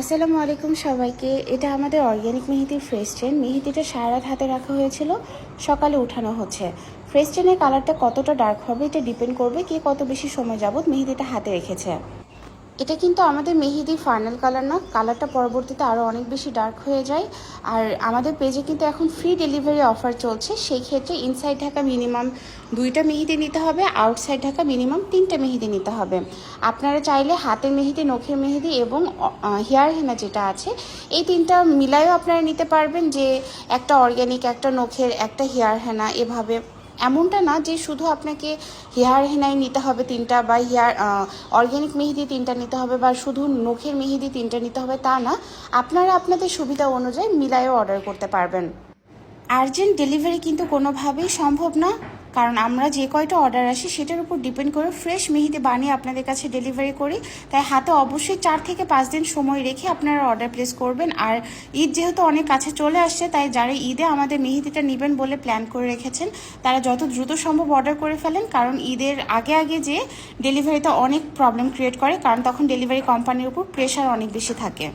আসসালামু আলাইকুম সবাইকে। এটা আমাদের অর্গ্যানিক মেহেদির ফ্রেশ চেন। মেহেদিটা সারা রাত হাতে রাখা হয়েছিল, সকালে উঠানো হচ্ছে। ফ্রেশ চেনের কালারটা কতটা ডার্ক হবে এটা ডিপেন্ড করবে কে কত বেশি সময় যাবত মেহেদিটা হাতে রেখেছে। এটা কিন্তু আমাদের মেহেদির ফাইনাল কালার না, কালারটা পরবর্তীতে আরও অনেক বেশি ডার্ক হয়ে যায়। আর আমাদের পেজে কিন্তু এখন ফ্রি ডেলিভারি অফার চলছে। সেই ক্ষেত্রে ইনসাইড ঢাকা মিনিমাম 2টা মেহেদি নিতে হবে, আউটসাইড ঢাকা মিনিমাম 3টে মেহেদি নিতে হবে। আপনারা চাইলে হাতের মেহেদি, নখের মেহেদি এবং হেয়ার হেনা যেটা আছে এই 3টা মিলাইও আপনারা নিতে পারবেন, যে একটা অর্গ্যানিক, একটা নখের, একটা হেয়ার হেনা। এভাবে এমনটা না যে শুধু আপনাকে হেয়ার হেনাই নিতে হবে 3টা, বা অর্গ্যানিক মেহেদি 3টা নিতে হবে, বা শুধু নখের মেহেদি 3টা নিতে হবে, তা না। আপনারা আপনাদের সুবিধা অনুযায়ী মিলাইও অর্ডার করতে পারবেন। আর্জেন্ট ডেলিভারি কিন্তু কোনোভাবেই সম্ভব না, কারণ আমরা যে কয়টা অর্ডার আসি সেটার উপর ডিপেন্ড করে ফ্রেশ মেহেদি বানিয়ে আপনাদের কাছে ডেলিভারি করি। তাই হাতে অবশ্যই 4 থেকে 5 দিন সময় রেখে আপনারা অর্ডার প্লেস করবেন। আর ঈদ যেহেতু অনেক কাছে চলে আসছে, তাই যারা ঈদে আমাদের মেহেদিটা নেবেন বলে প্ল্যান করে রেখেছেন তারা যত দ্রুত সম্ভব অর্ডার করে ফেলেন, কারণ ঈদের আগে আগে যে ডেলিভারিতে অনেক প্রবলেম ক্রিয়েট করে, কারণ তখন ডেলিভারি কোম্পানির উপর প্রেশার অনেক বেশি থাকে।